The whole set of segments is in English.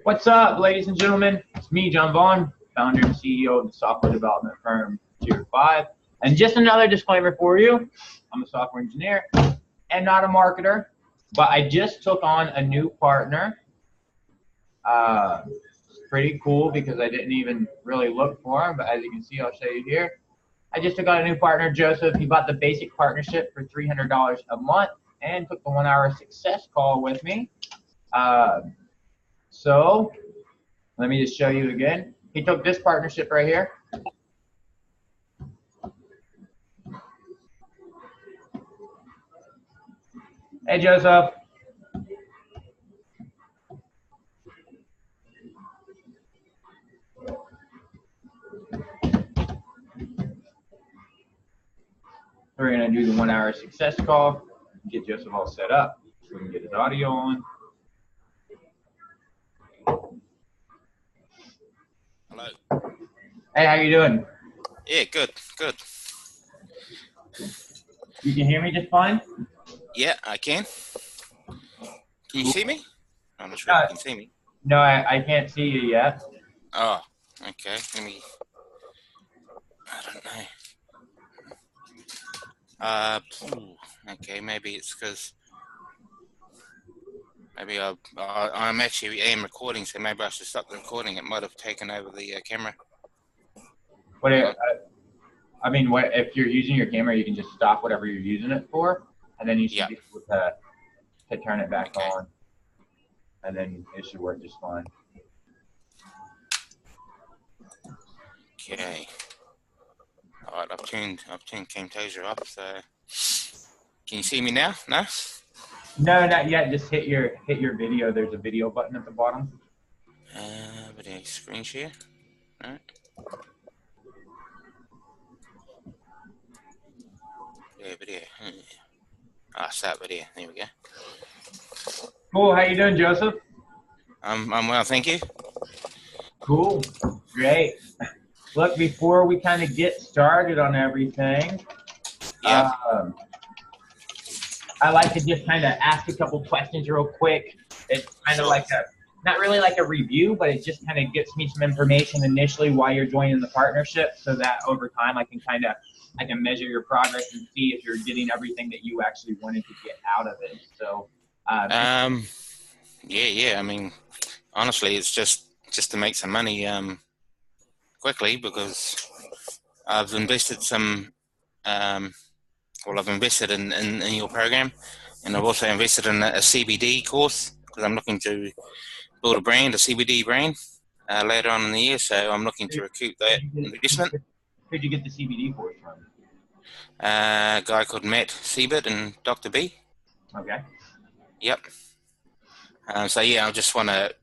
What's up, ladies and gentlemen? It's me, John Vaughn, founder and CEO of the software development firm Tier 5. And just another disclaimer for you. I'm a software engineer and not a marketer, but I just took on a new partner. It's pretty cool because I didn't even really look for him, but as you can see, I'll show you here. I just took on a new partner, Joseph. He bought the basic partnership for $300 a month and took the 1-hour success call with me. So let me just show you again. He took this partnership right here. Hey, Joseph. We're going to do the 1-hour success call, get Joseph all set up so we can get his audio on. Hello. Hey, how you doing? Yeah, good. You can hear me just fine? Yeah, I can. Can you see me? I'm not sure if you can see me. No, I can't see you yet. Oh, okay. Let me. I don't know. Okay, maybe it's because maybe I'm actually am recording, so maybe I should stop the recording. It might have taken over the camera. What? I mean, if you're using your camera, you can just stop whatever you're using it for, and then you should be able to turn it back on, and then it should work just fine. Okay. All right, I've tuned Camtasia up. So, can you see me now? No. No, not yet. Just hit your video. There's a video button at the bottom. Video screen share. All right. Video. Start video. There we go. Cool. How you doing, Joseph? I'm well, thank you. Cool. Great. Look, before we kind of get started on everything, I like to just kind of ask a couple questions real quick. It's kind of like not really like a review, but it just kind of gets me some information initially while you're joining the partnership, so that over time I can measure your progress and see if you're getting everything that you actually wanted to get out of it. So, yeah. I mean, honestly, it's just to make some money quickly, because I've invested some. I've invested in your program, and I've also invested in a CBD course, because I'm looking to build a CBD brand, later on in the year. So I'm looking to recoup that investment. Who'd you get the CBD course from? A guy called Matt Siebert and Dr. B. Okay. Yep. So yeah, I just want to,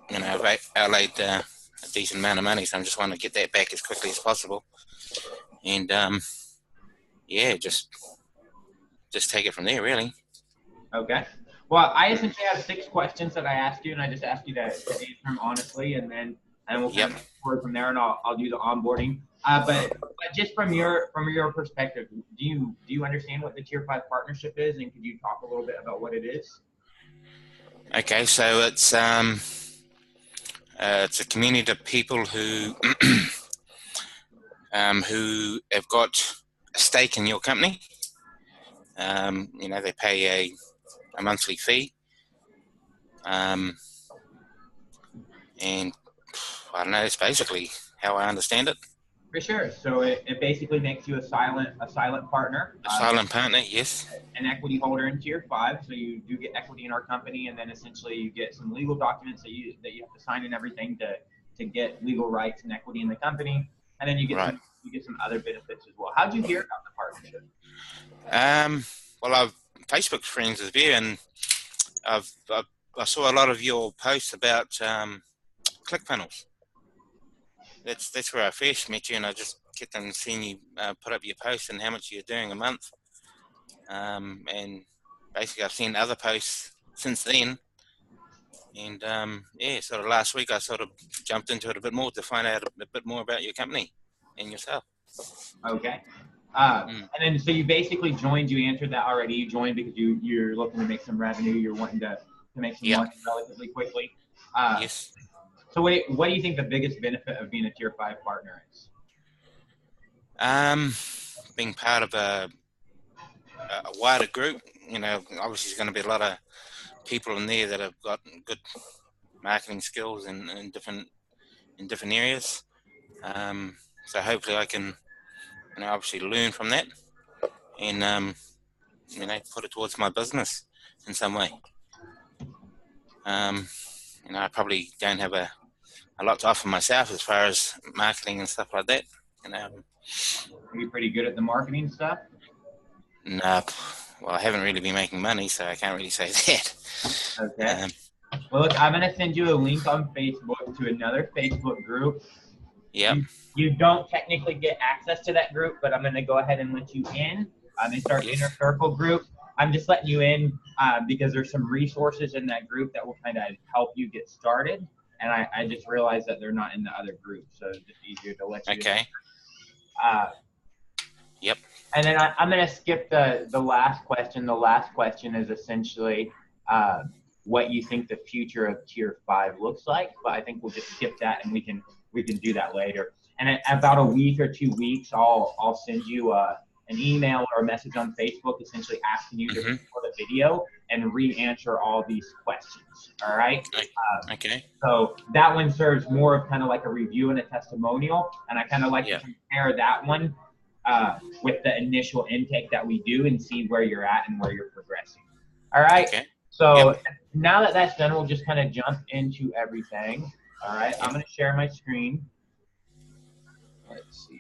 I've outlaid a decent amount of money, so I just want to get that back as quickly as possible, and just take it from there, really. Okay. Well, I essentially have 6 questions that I asked you, and I just asked you to answer them honestly, and we'll kind of move forward from there, and I'll do the onboarding. But just from your perspective, do you understand what the Tier 5 partnership is, and could you talk a little bit about what it is? Okay, so it's a community of people who who have got a stake in your company. They pay a monthly fee, and I don't know. It's basically how I understand it. For sure. So it basically makes you a silent partner. A silent partner, yes. An equity holder in Tier 5, so you do get equity in our company, and then essentially you get some legal documents that you have to sign and everything to get legal rights and equity in the company, and then you get some other benefits as well. How'd you hear about the partnership? Well, I've Facebook friends with you, and I saw a lot of your posts about ClickFunnels. That's where I first met you, and I just kept on seeing you put up your posts and how much you're doing a month. And basically I've seen other posts since then. And sort of last week I sort of jumped into it a bit more to find out a bit more about your company and yourself. Okay. And then so you basically joined, you answered that already. You joined because you're looking to make some revenue. You're wanting to make some money relatively quickly. Yes. So what do you think the biggest benefit of being a Tier 5 partner is? Being part of a wider group, obviously there's going to be a lot of people in there that have got good marketing skills in different areas. So hopefully I can, obviously learn from that and put it towards my business in some way. I probably don't have a lot to offer myself as far as marketing and stuff like that. Are you pretty good at the marketing stuff? Nah, well, I haven't really been making money, so I can't really say that. Okay. Well, look, I'm going to send you a link on Facebook to another Facebook group. Yep. You don't technically get access to that group, but I'm going to go ahead and let you in. It's our Inner Circle group. I'm just letting you in because there's some resources in that group that will kind of help you get started. And I just realized that they're not in the other group, so it's just easier to let you in. Okay. Yep. And then I'm going to skip the last question. The last question is essentially what you think the future of Tier 5 looks like, but I think we'll just skip that and we can do that later. And in about a week or 2 weeks, I'll send you an email or a message on Facebook essentially asking you to record a video and re-answer all these questions. All right? Okay. So that one serves more of kind of like a review and a testimonial, and I kind of like to compare that one with the initial intake that we do and see where you're at and where you're progressing. All right? Okay. So now that that's done, we'll just kind of jump into everything. All right? I'm going to share my screen. Let's see.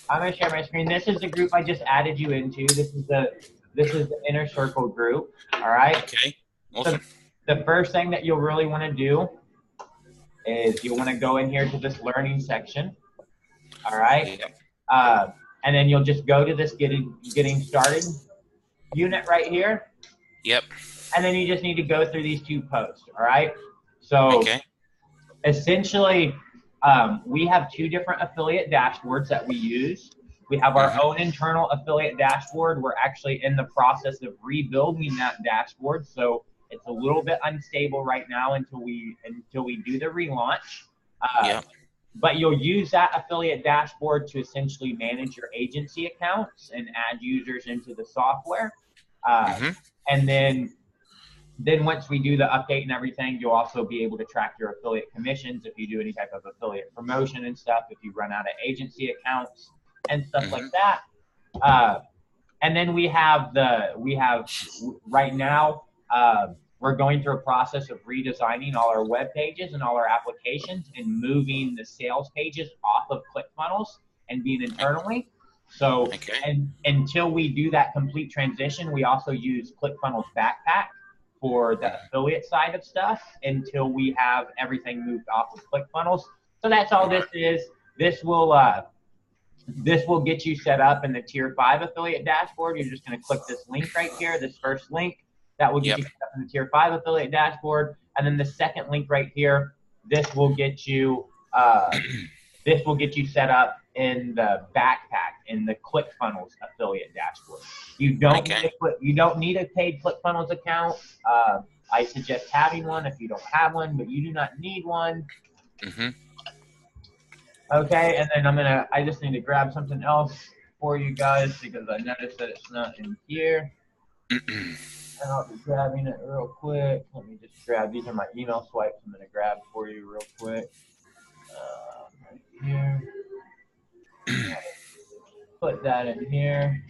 I'm going to share my screen. This is the group I just added you into. This is the Inner Circle group. All right? Okay. Awesome. So the first thing that you'll really want to do is you want to go in here to this learning section. All right? And then you'll just go to this getting started unit right here. Yep. And then you just need to go through these 2 posts. All right? So essentially, we have 2 different affiliate dashboards that we use. We have our own internal affiliate dashboard. We're actually in the process of rebuilding that dashboard. So it's a little bit unstable right now until we do the relaunch. But you'll use that affiliate dashboard to essentially manage your agency accounts and add users into the software. And then once we do the update and everything, you'll also be able to track your affiliate commissions if you do any type of affiliate promotion and stuff, if you run out of agency accounts and stuff like that. And then we have right now, we're going through a process of redesigning all our web pages and all our applications and moving the sales pages off of ClickFunnels and being internally. So and until we do that complete transition, we also use ClickFunnels Backpack for the affiliate side of stuff until we have everything moved off of ClickFunnels. So that's all this is. This will get you set up in the Tier 5 affiliate dashboard. You're just going to click this link right here, this first link. That will get you set up in the Tier 5 affiliate dashboard. And then the second link right here, this will get you set up in the Backpack, in the ClickFunnels affiliate dashboard. You don't need a paid ClickFunnels account. I suggest having one if you don't have one, but you do not need one. Okay, and then I just need to grab something else for you guys because I noticed that it's not in here. And I'll be grabbing it real quick. Let me just grab, these are my email swipes I'm going to grab for you real quick. Right here. Put that in here.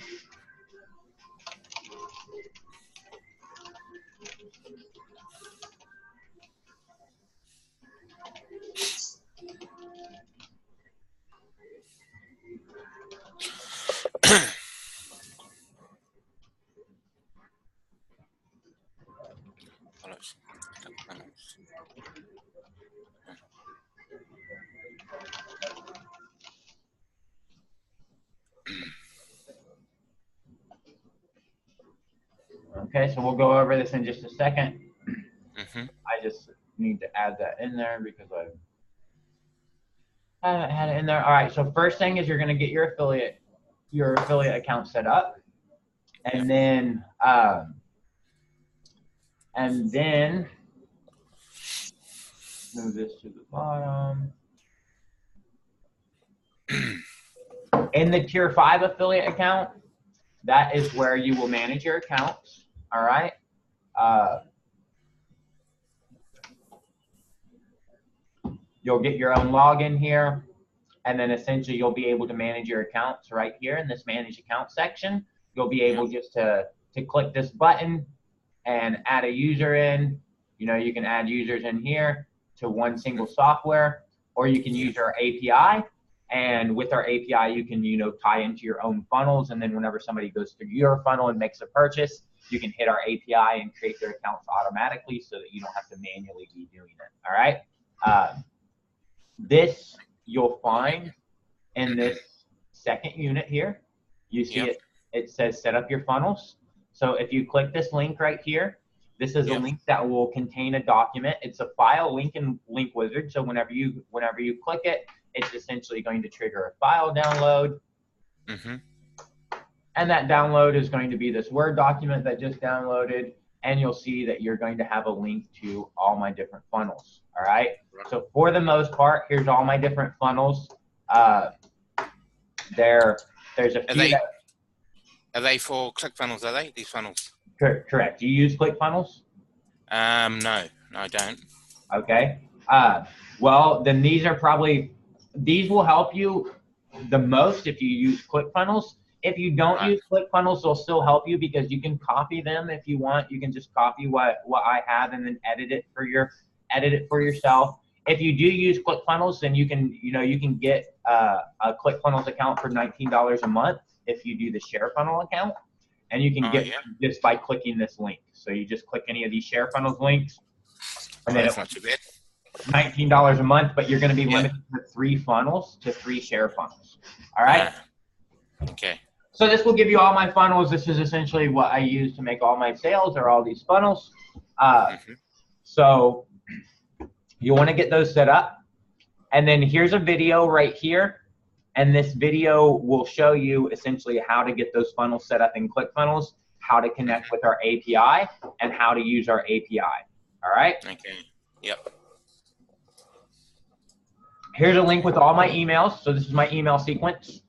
Okay, so we'll go over this in just a second. I just need to add that in there because I haven't had it in there. All right, so first thing is you're going to get your affiliate account set up, and then Move this to the bottom. In the Tier 5 affiliate account, that is where you will manage your accounts. All right. You'll get your own login here, and then essentially you'll be able to manage your accounts right here in this Manage Account section. You'll be able just to click this button and add a user in. You know, you can add users in here to one single software, or you can use our API. And with our API, you can, you know, tie into your own funnels. And then whenever somebody goes through your funnel and makes a purchase, you can hit our API and create their accounts automatically so that you don't have to manually be doing it. All right. This you'll find in this second unit here. You see it says set up your funnels. So if you click this link right here, this is a link that will contain a document. It's a file link and link wizard. So whenever you click it, it's essentially going to trigger a file download. And that download is going to be this Word document that just downloaded. And you'll see that you're going to have a link to all my different funnels. All right. So for the most part, here's all my different funnels. There's a few. Are they for ClickFunnels? Are they these funnels? Correct. Do you use ClickFunnels? No, I don't. Okay. Well, then these will help you the most if you use ClickFunnels. If you don't use ClickFunnels, they'll still help you because you can copy them if you want. You can just copy what I have and then edit it for yourself. If you do use ClickFunnels, then you can get a ClickFunnels account for $19 a month if you do the ShareFunnel account, and you can get just by clicking this link. So you just click any of these ShareFunnels links, and then that's not too bad. $19 a month, but you're going to be limited to 3 funnels to 3 ShareFunnels. All right. Okay. So this will give you all my funnels. This is essentially what I use to make all my sales, or all these funnels. So you want to get those set up. And then here's a video right here. And this video will show you essentially how to get those funnels set up in ClickFunnels, how to connect with our API, and how to use our API. All right? Okay. Yep. Here's a link with all my emails. So this is my email sequence.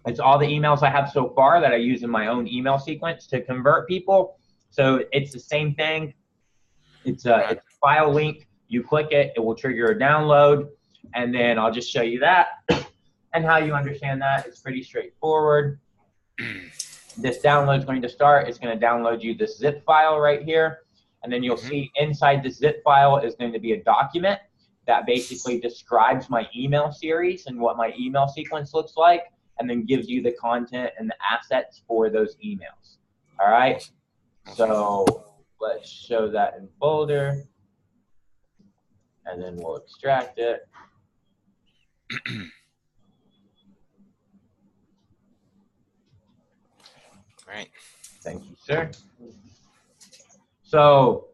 It's all the emails I have so far that I use in my own email sequence to convert people. So it's the same thing. It's a file link. You click it, it will trigger a download, and then I'll just show you that and how you understand that. It's pretty straightforward. This download is going to start. It's going to download you this zip file right here, and then you'll see inside the zip file is going to be a document that basically describes my email series and what my email sequence looks like, and then gives you the content and the assets for those emails. All right. So let's show that in folder, and then we'll extract it. Great. Thank you, sir. So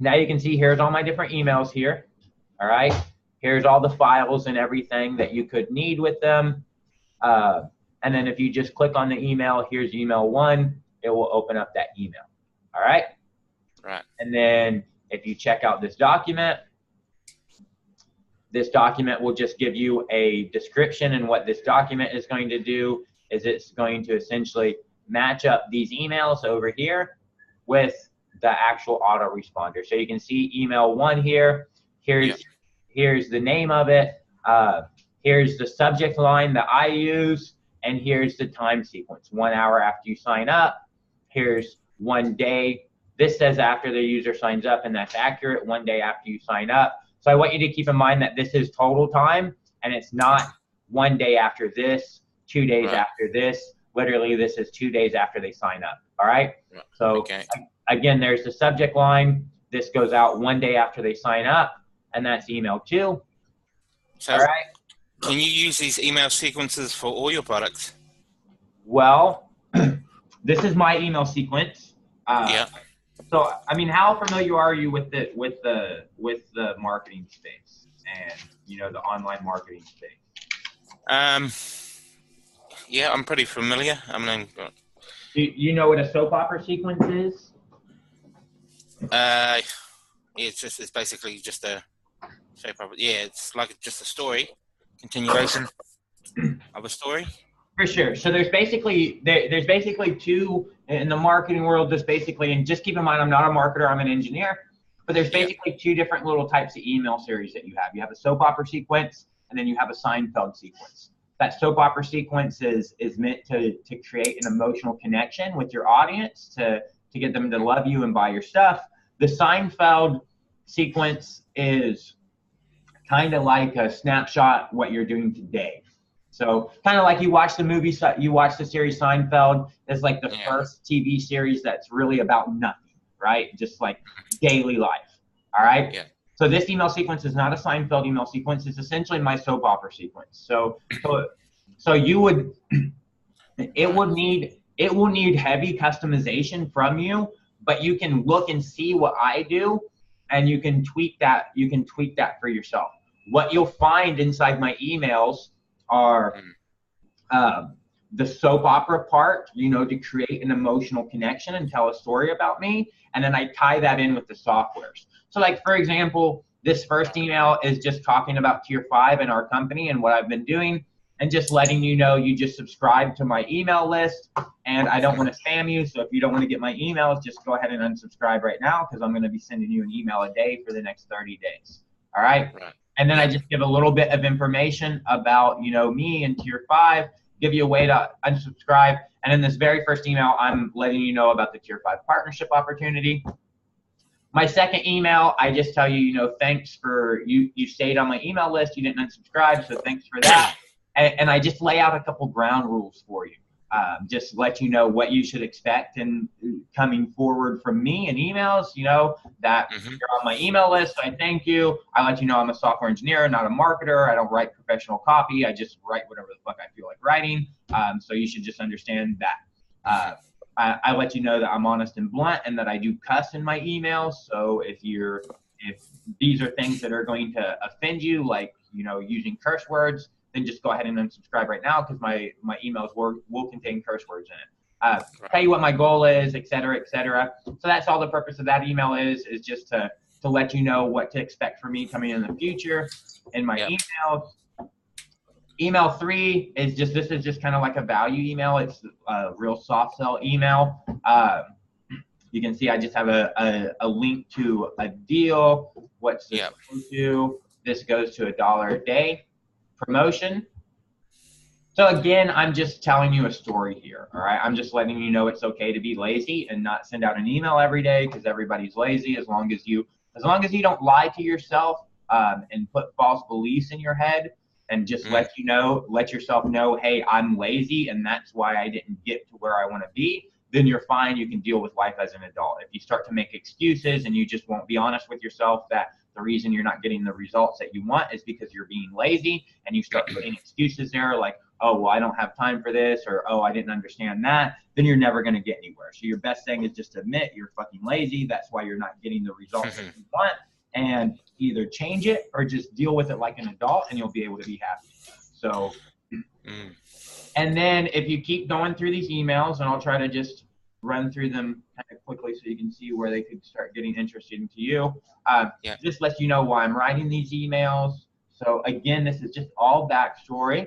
now you can see here's all my different emails here. All right. Here's all the files and everything that you could need with them. And then if you just click on the email, here's email 1, it will open up that email. All right. Right. And then if you check out this document will just give you a description, and what this document is going to do is it's going to essentially match up these emails over here with the actual autoresponder. So you can see email 1 here. Here's the name of it. Here's the subject line that I use, and here's the time sequence. 1 hour after you sign up. Here's 1 day. This says after the user signs up, and that's accurate. 1 day after you sign up. So I want you to keep in mind that this is total time, and it's not 1 day after this, 2 days after this. Literally, this is 2 days after they sign up. All right. So again, there's the subject line. This goes out 1 day after they sign up, and that's email 2. So, all right. Can you use these email sequences for all your products? Well, this is my email sequence. So, I mean, how familiar are you with the marketing space and the online marketing space? Yeah, I'm pretty familiar. I mean, do you know what a soap opera sequence is? it's basically just a soap opera. Yeah, it's like just a story, continuation of a story. For sure. So there's basically two in the marketing world. There's basically, and just keep in mind, I'm not a marketer, I'm an engineer. But there's basically two different little types of email series that you have. You have a soap opera sequence, and then you have a Seinfeld sequence. That soap opera sequence is meant to create an emotional connection with your audience, to get them to love you and buy your stuff. The Seinfeld sequence is kind of like a snapshot what you're doing today. So kind of like you watch the series Seinfeld. It's like the first TV series that's really about nothing, right? Just like daily life. All right. Yeah. So this email sequence is not a Seinfeld email sequence. It's essentially my soap opera sequence. So you would, it will need heavy customization from you, but you can look and see what I do, and you can tweak that. You can tweak that for yourself. What you'll find inside my emails are the soap opera part, to create an emotional connection and tell a story about me. And then I tie that in with the softwares. So like, for example, this first email is just talking about Tier 5 and our company and what I've been doing, and just letting you know you just subscribe to my email list, and I don't want to spam you. So if you don't want to get my emails, just go ahead and unsubscribe right now, because I'm going to be sending you an email a day for the next 30 days. All right. And then I just give a little bit of information about, me and Tier 5, give you a way to unsubscribe. And in this very first email, I'm letting you know about the Tier 5 partnership opportunity. My second email, I just tell you, thanks for, you stayed on my email list, you didn't unsubscribe, so thanks for that. And I just lay out a couple ground rules for you. Just let you know what you should expect and coming forward from me in emails, that you're on my email list. I thank you. I let you know I'm a software engineer, not a marketer. I don't write professional copy. I just write whatever the fuck I feel like writing. So you should just understand that. I let you know that I'm honest and blunt, and that I do cuss in my emails. So if these are things that are going to offend you, like, using curse words, then just go ahead and unsubscribe right now, because my emails will contain curse words in it. Tell you what my goal is, et cetera, et cetera. So that's all the purpose of that email is just to let you know what to expect from me coming in the future in my emails. Email 3 is this is just kind of like a value email. It's a real soft sell email. You can see I just have a link to a deal. What's this go to? This goes to $1 a day. Promotion. So again, I'm just telling you a story here. All right. I'm just letting you know it's okay to be lazy and not send out an email every day, because everybody's lazy. As long as you don't lie to yourself and put false beliefs in your head, and just let yourself know, hey, I'm lazy and that's why I didn't get to where I want to be, then you're fine. You can deal with life as an adult. If you start to make excuses and you just won't be honest with yourself that the reason you're not getting the results that you want is because you're being lazy, and you start putting excuses there like, oh, well, I don't have time for this, or, oh, I didn't understand that, then you're never going to get anywhere. So your best thing is just to admit you're fucking lazy. That's why you're not getting the results that you want, and either change it or just deal with it like an adult, and you'll be able to be happy. So, and then if you keep going through these emails, and I'll try to just run through them kind of quickly so you can see where they could start getting interesting to you. Just let you know why I'm writing these emails. So again, this is just all backstory.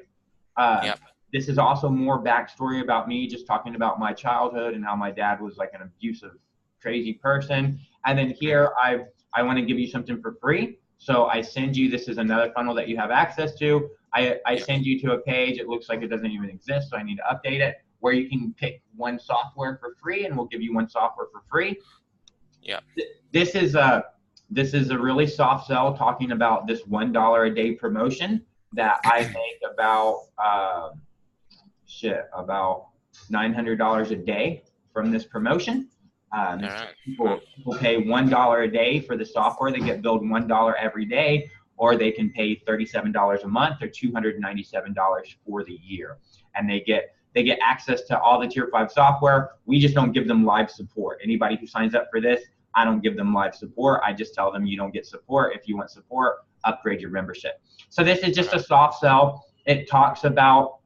This is also more backstory about me, just talking about my childhood and how my dad was like an abusive, crazy person. And then here I want to give you something for free. So I send you, this is another funnel that you have access to. I send you to a page. It looks like it doesn't even exist, so I need to update it, where you can pick one software for free, and we'll give you one software for free. This is a really soft sell, talking about this $1 a day promotion that I make about about $900 a day from this promotion. People pay $1 a day for the software. They get billed $1 every day, or they can pay $37 a month, or $297 for the year, and they get access to all the Tier 5 software. We just don't give them live support. Anybody who signs up for this, I don't give them live support. I just tell them you don't get support. If you want support, upgrade your membership. So this is just a soft sell. It talks about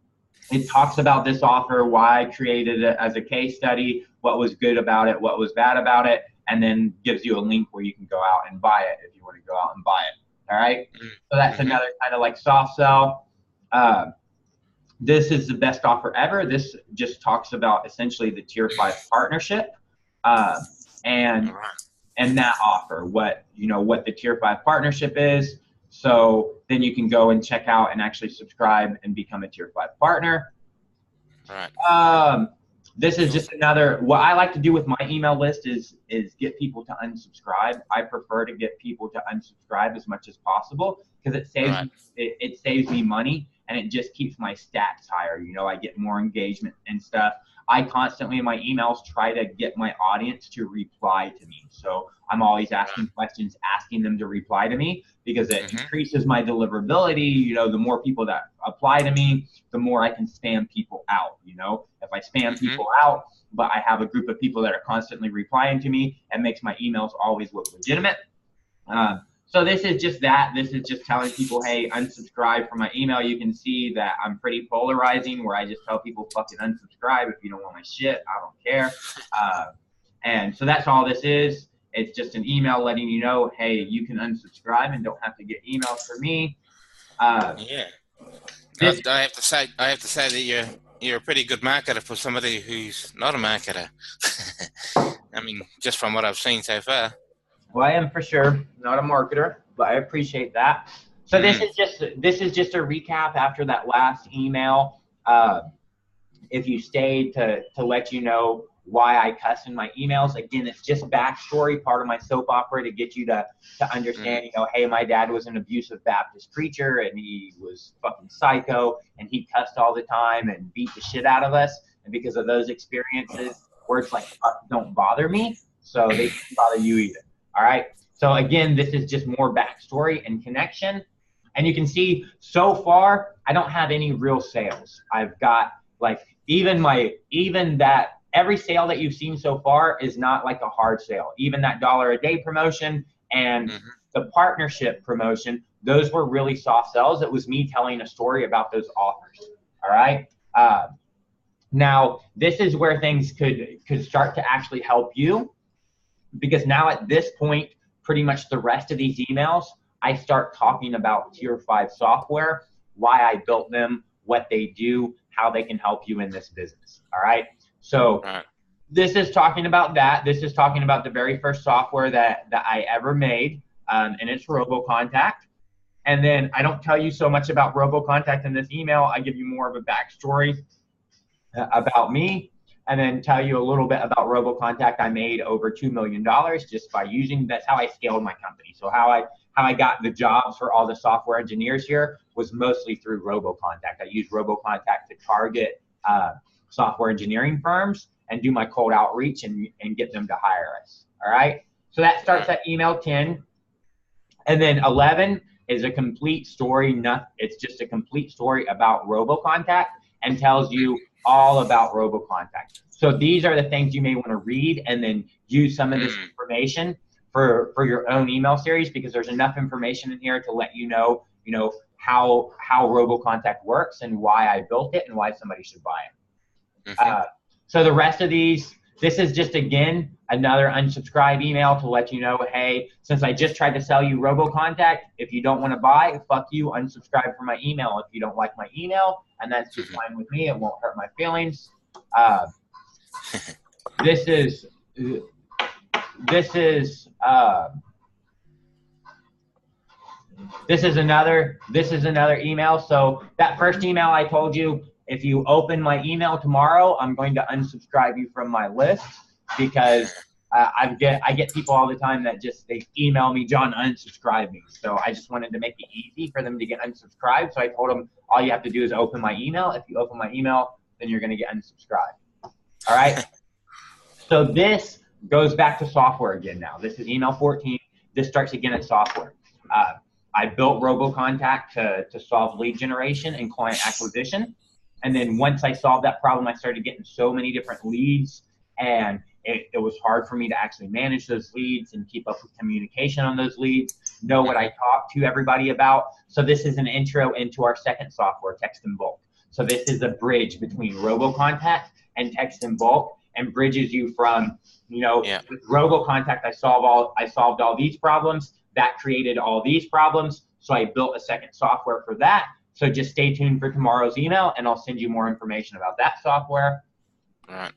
this offer, why I created it as a case study, what was good about it, what was bad about it, and then gives you a link where you can go out and buy it if you want to go out and buy it. All right. So that's another kind of like soft sell. This is the best offer ever. This just talks about essentially the tier 5 partnership, and that offer, what the tier 5 partnership is. So then you can go and check out and actually subscribe and become a tier 5 partner. Right. This is just another, what I like to do with my email list is get people to unsubscribe. I prefer to get people to unsubscribe as much as possible because it saves me money, and it just keeps my stats higher. I get more engagement and stuff. I constantly in my emails try to get my audience to reply to me. So I'm always asking questions, asking them to reply to me, because it increases my deliverability. The more people that apply to me, the more I can spam people out. If I spam people out, but I have a group of people that are constantly replying to me, it makes my emails always look legitimate. So this is just that. This is just telling people, hey, unsubscribe from my email. You can see that I'm pretty polarizing, where I just tell people fucking unsubscribe if you don't want my shit. I don't care. And so that's all this is. It's just an email letting you know, hey, you can unsubscribe and don't have to get emails from me. Yeah. I have to say that you're a pretty good marketer for somebody who's not a marketer. I mean, just from what I've seen so far. Well, I am for sure not a marketer, but I appreciate that. So this is just a recap after that last email. If you stayed, to let you know why I cuss in my emails. Again, it's just backstory, part of my soap opera, to get you to understand, hey, my dad was an abusive Baptist preacher, and he was fucking psycho, and he cussed all the time and beat the shit out of us. And because of those experiences, words like fuck don't bother me, so they don't bother you either. All right. So again, this is just more backstory and connection. And you can see so far, I don't have any real sales. I've got like every sale that you've seen so far is not like a hard sale. Even that $1 a day promotion and the partnership promotion, those were really soft sells. It was me telling a story about those offers. All right. Now this is where things could start to actually help you. Because now at this point, pretty much the rest of these emails, I start talking about tier 5 software, why I built them, what they do, how they can help you in this business. All right. So this is talking about that. This is talking about the very first software that I ever made, and it's RoboContact. And then I don't tell you so much about RoboContact in this email. I give you more of a backstory about me, and then tell you a little bit about RoboContact. I made over $2 million just by using, that's how I scaled my company. So how I got the jobs for all the software engineers here was mostly through RoboContact. I used RoboContact to target software engineering firms and do my cold outreach and get them to hire us. All right. So that starts at email 10. And then 11 is a complete story. It's just a complete story about RoboContact and tells you all about RoboContact. So these are the things you may want to read and then use some of this information for your own email series, because there's enough information in here to let you know how RoboContact works and why I built it and why somebody should buy it. So the rest of these, this is just, again, another unsubscribe email to let you know, hey, since I just tried to sell you RoboContact, if you don't want to buy, fuck you, unsubscribe from my email if you don't like my email, and that's just fine with me. It won't hurt my feelings. This is another email. So that first email I told you, if you open my email tomorrow, I'm going to unsubscribe you from my list, because I get people all the time that they email me, John, unsubscribe me. So I just wanted to make it easy for them to get unsubscribed. So I told them all you have to do is open my email. If you open my email, then you're going to get unsubscribed. All right. So this goes back to software again now. This is email 14. This starts again at software. I built RoboContact to solve lead generation and client acquisition. And then once I solved that problem, I started getting so many different leads, and it was hard for me to actually manage those leads and keep up with communication on those leads, know what I talk to everybody about. So this is an intro into our second software, Text in Bulk. So this is a bridge between RoboContact and Text in Bulk. and bridges you from, Yeah. with RoboContact, I solved all these problems. That created all these problems. So I built a second software for that. So just stay tuned for tomorrow's email, and I'll send you more information about that software. All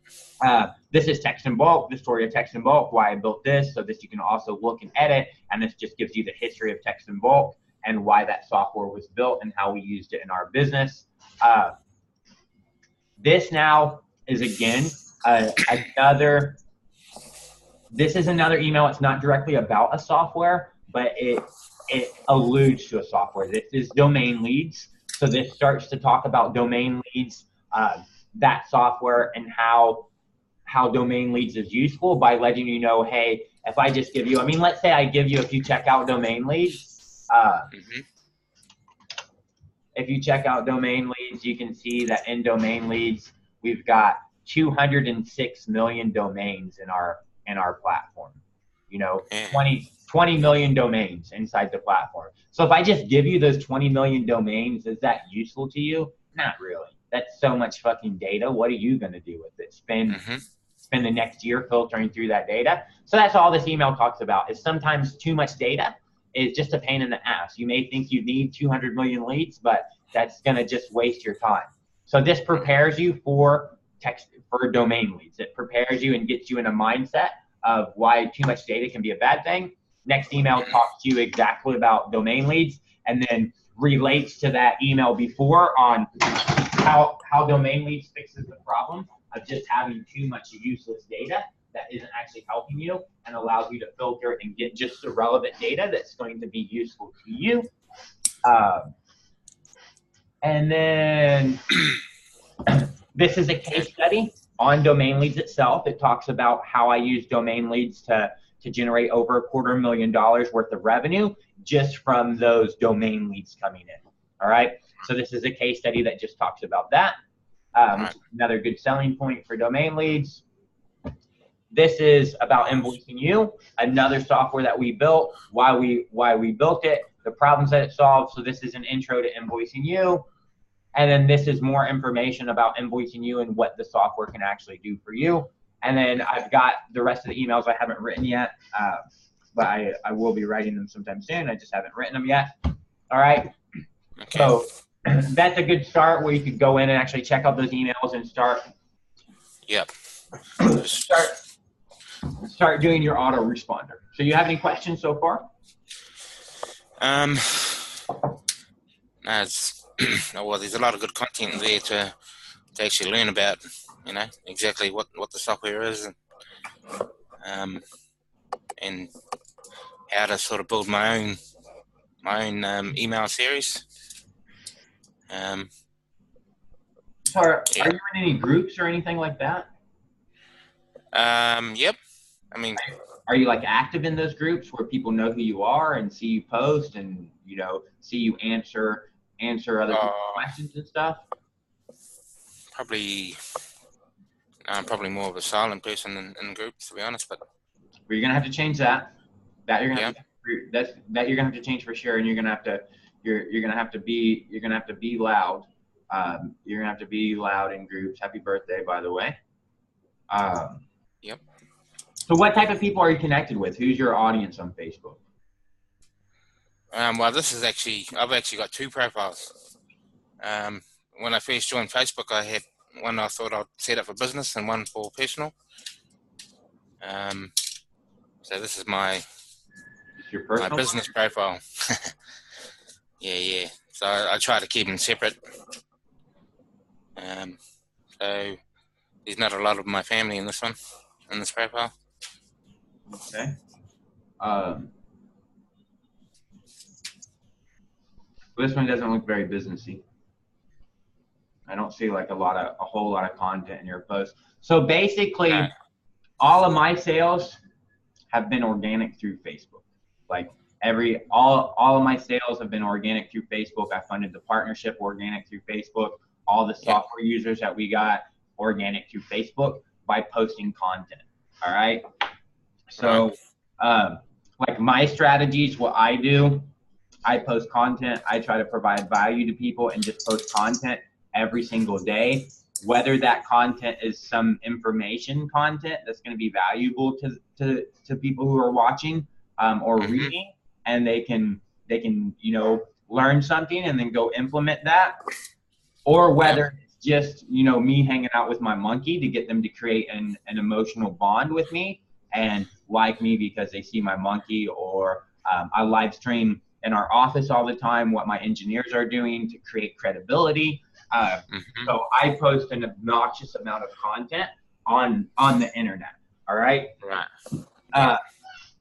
right. This is text in bulk, the story of text in bulk, why I built this. So this you can also look and edit, and this just gives you the history of text in bulk and why that software was built and how we used it in our business. This now is again this is another email. It's not directly about a software, but it alludes to a software. This is domain leads. So this starts to talk about domain leads, that software, and how domain leads is useful by letting you know, hey, if I just give you, let's say I give you, if you check out domain leads, if you check out domain leads, you can see that in domain leads, we've got 206 million domains in our platform. 20 million domains inside the platform. So if I just give you those 20 million domains, is that useful to you? Not really. That's so much fucking data. What are you going to do with it? Spend the next year filtering through that data? So that's all this email talks about, is sometimes too much data is just a pain in the ass. You may think you need 200 million leads, but that's going to just waste your time. So this prepares you for domain leads. It prepares you and gets you in a mindset of why too much data can be a bad thing. Next email talks to you exactly about domain leads, and then relates to that email before on how domain leads fixes the problem of just having too much useless data that isn't actually helping you, and allows you to filter and get just the relevant data that's going to be useful to you. And then this is a case study on domain leads itself. It talks about how I use domain leads to generate over $250,000 worth of revenue just from those domain leads coming in. All right. So this is a case study that just talks about that. Another good selling point for domain leads. This is about Invoicing You, another software that we built, why we built it, the problems that it solves. So this is an intro to Invoicing You. And then this is more information about Invoicing You and what the software can actually do for you. And then I've got the rest of the emails I haven't written yet, but I will be writing them sometime soon. I just haven't written them yet. All right. Okay. So that's a good start where you could go in and actually check out those emails and start. Yep. Start doing your autoresponder. So you have any questions so far? Well, there's a lot of good content there to actually learn about, exactly what the software is, and how to sort of build my own email series. So are you in any groups or anything like that? Yep. Are you like active in those groups where people know who you are and see you post and see you answer other people's questions and stuff? Probably more of a silent person in groups, to be honest. But you're gonna have to change that. You're gonna have to change for sure, and you're gonna have to be loud. You're gonna have to be loud in groups. Happy birthday, by the way. Yep. So what type of people are you connected with? Who's your audience on Facebook? Well, I've actually got two profiles. When I first joined Facebook, I had one I thought I'd set up for business and one for personal. So this is my business profile. Yeah. So I try to keep them separate. So there's not a lot of my family in this profile. Okay. This one doesn't look very businessy. I don't see like a whole lot of content in your post. So basically, all of my sales have been organic through Facebook. Like all of my sales have been organic through Facebook. I funded the partnership organic through Facebook. All the software users that we got organic through Facebook by posting content. All right. So, like my strategies, what I do, I post content. I try to provide value to people and just post content every single day. whether that content is some information content that's going to be valuable to people who are watching or reading, and they can learn something and then go implement that, or whether it's just me hanging out with my monkey to get them to create an emotional bond with me and like me because they see my monkey, or I live stream in our office all the time what my engineers are doing to create credibility. So I post an obnoxious amount of content on the internet. All right.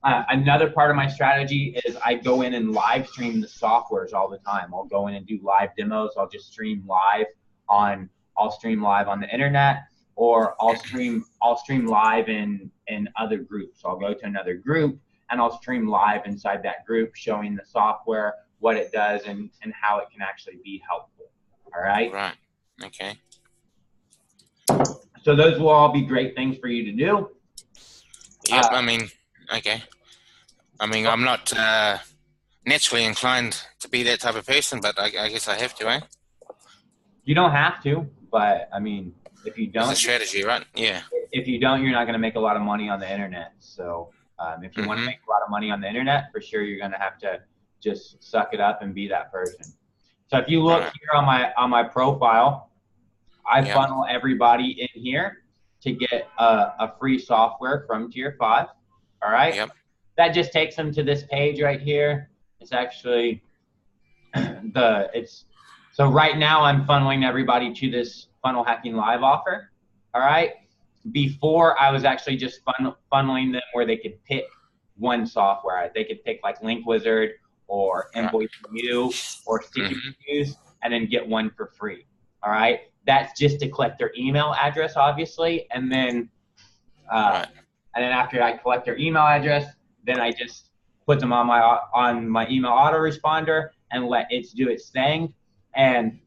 Another part of my strategy is I go in and live stream the softwares all the time. I'll go in and do live demos. I'll just stream live on the internet, or I'll stream live in other groups. I'll go to another group and I'll stream live inside that group, showing the software, what it does, and how it can actually be helpful. All right. Right. Okay. So those will all be great things for you to do. Yep. Okay. I'm not naturally inclined to be that type of person, but I guess I have to, eh? You don't have to, but if you don't, it's a strategy, right? Yeah. If you don't, you're not going to make a lot of money on the internet. So if you want to make a lot of money on the internet, for sure, you're going to have to just suck it up and be that person. So if you look here on my profile, I funnel everybody in here to get a free software from Tier 5. All right. Yep. That just takes them to this page right here. It's actually so right now I'm funneling everybody to this funnel hacking live offer. All right. Before, I was actually just funneling them where they could pick one software. They could pick like Link Wizard or Invoice Review or Sticky Reviews, and then get one for free. All right. That's just to collect their email address, obviously, and then after I collect their email address, then I just put them on my email autoresponder and let it do its thing. And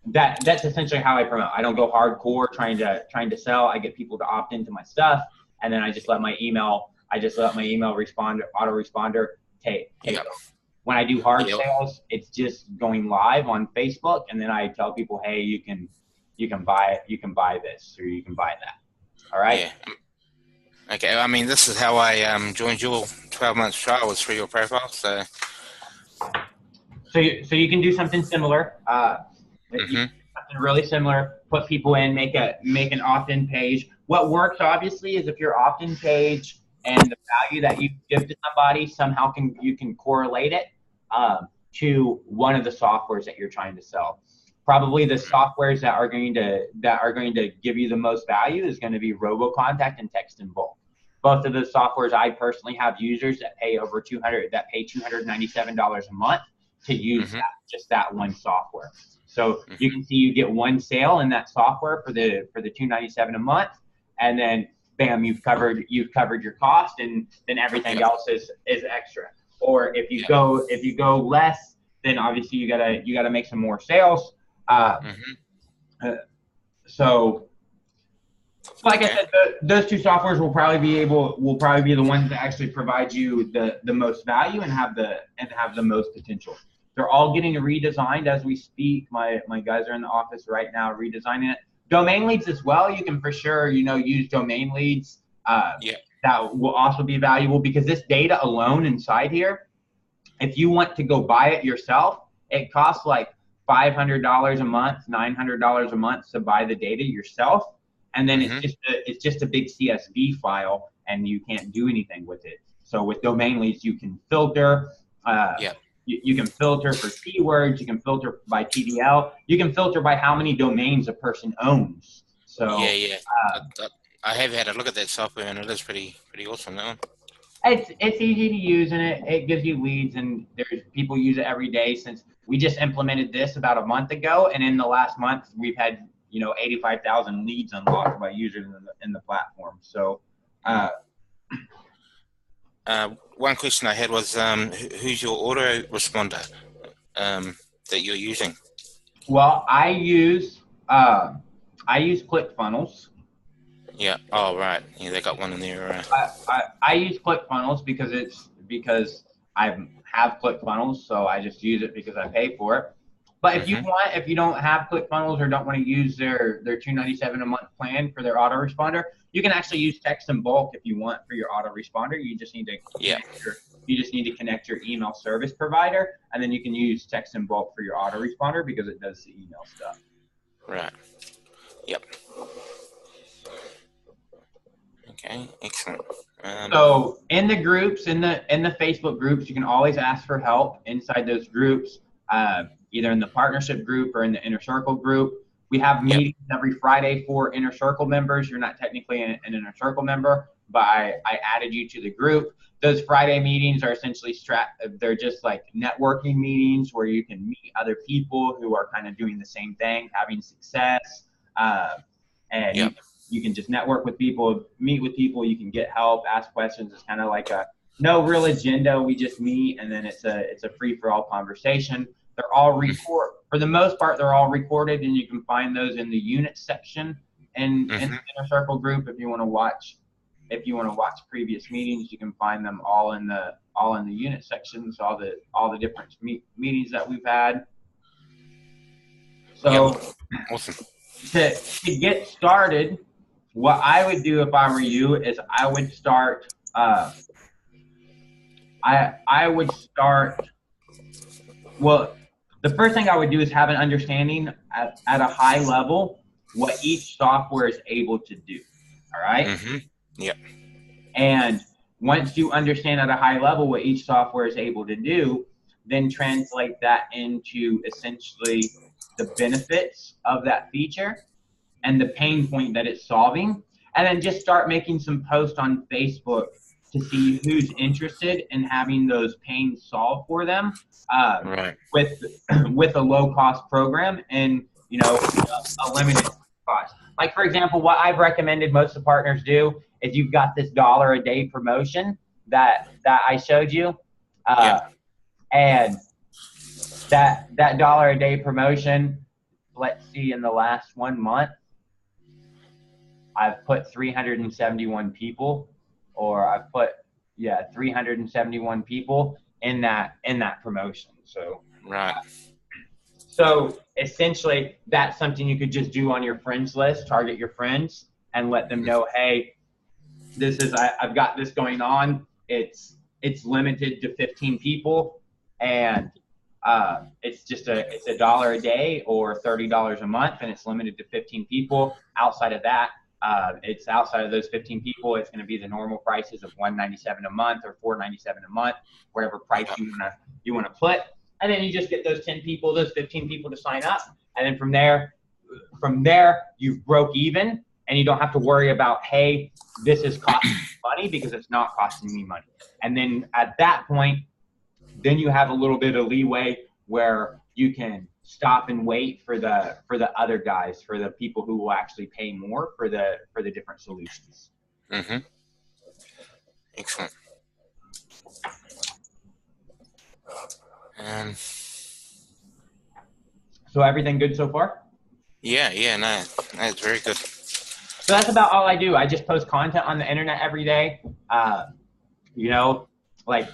that's essentially how I promote. I don't go hardcore trying to sell. I get people to opt into my stuff, and then I just let my email autoresponder take over. When I do hard sales, it's just going live on Facebook, and then I tell people, hey, you can buy this, or you can buy that. All right. Yeah. Okay. This is how I joined your 12-month trial, was through your profile. So you can do something similar. Something really similar. Put people in, make an opt-in page. What works, obviously, is if your opt-in page and the value that you give to somebody somehow you can correlate it to one of the softwares that you're trying to sell. Probably the softwares that are going to give you the most value is going to be RoboContact and Text in Bulk. Both of those softwares, I personally have users that pay $297 a month to use just that one software. So you can see you get one sale in that software for the $297 a month, and then bam, you've covered your cost, and then everything else is extra. Or if you go less, then obviously you gotta make some more sales. So like I said, those two softwares will probably be the ones that actually provide you the most value and have the most potential. They're all getting redesigned as we speak. My guys are in the office right now redesigning it. Domain leads as well. You can for sure, use domain leads. That will also be valuable, because this data alone inside here, if you want to go buy it yourself, it costs like $500 a month, $900 a month to buy the data yourself. And then it's just a big CSV file, and you can't do anything with it. So with domain leads, you can filter. You can filter for keywords. You can filter by TDL. You can filter by how many domains a person owns. So I have had a look at that software, and it is pretty awesome, that one. It's easy to use, and it gives you leads, and there's people use it every day. Since we just implemented this about a month ago, and in the last month we've had 85,000 leads unlocked by users in the platform. So one question I had was, who's your autoresponder that you're using? Well, I use ClickFunnels. Yeah. Oh, right. Yeah, they got one in there. I use ClickFunnels because I have ClickFunnels, so I just use it because I pay for it. But if you don't have ClickFunnels or don't want to use their $297 a month plan for their autoresponder, you can actually use text in bulk if you want for your autoresponder. You just need to connect your email service provider, and then you can use text in bulk for your autoresponder because it does the email stuff. Right. Yep. Okay. Excellent. So in the groups, in the Facebook groups, you can always ask for help inside those groups, either in the partnership group or in the inner circle group. We have meetings every Friday for inner circle members. You're not technically an inner circle member, but I added you to the group. Those Friday meetings are essentially they're just like networking meetings where you can meet other people who are kind of doing the same thing, having success, and you can just network with people, meet with people. You can get help, ask questions. It's kind of like no real agenda. We just meet, and then it's a free for all conversation. They're all for the most part. They're all recorded, and you can find those in the unit section in the inner circle group. If you want to watch previous meetings, you can find them all in the unit sections. All the different meetings that we've had. So awesome. To get started, what I would do if I were you is I would start. I would start. Well, the first thing I would do is have an understanding at a high level what each software is able to do. All right. Yep. And once you understand at a high level what each software is able to do, then translate that into essentially the benefits of that feature and the pain point that it's solving, and then just start making some posts on Facebook to see who's interested in having those pains solved for them with a low-cost program and a limited cost. Like, for example, what I've recommended most of the partners do is you've got this $1 a day promotion that I showed you, and that $1 a day promotion, let's see, in the last 1 month, I've put 371 people, or I've put 371 people in that promotion. So so essentially, that's something you could just do on your friends list. Target your friends and let them know, hey, I've got this going on. It's limited to 15 people, and it's $1 a day or $30 a month, and it's limited to 15 people. Outside of that, it's outside of those 15 people, it's going to be the normal prices of $197 a month or $497 a month, whatever price you want to put. And then you just get those 15 people to sign up, and then from there you broke even, and you don't have to worry about, hey, this is costing me money, because it's not costing me money. And then at that point, then you have a little bit of leeway where you can stop and wait for the other guys, for the people who will actually pay more for the different solutions. Excellent. So everything good so far? No, it's very good. So that's about all I do. I just post content on the internet every day. Like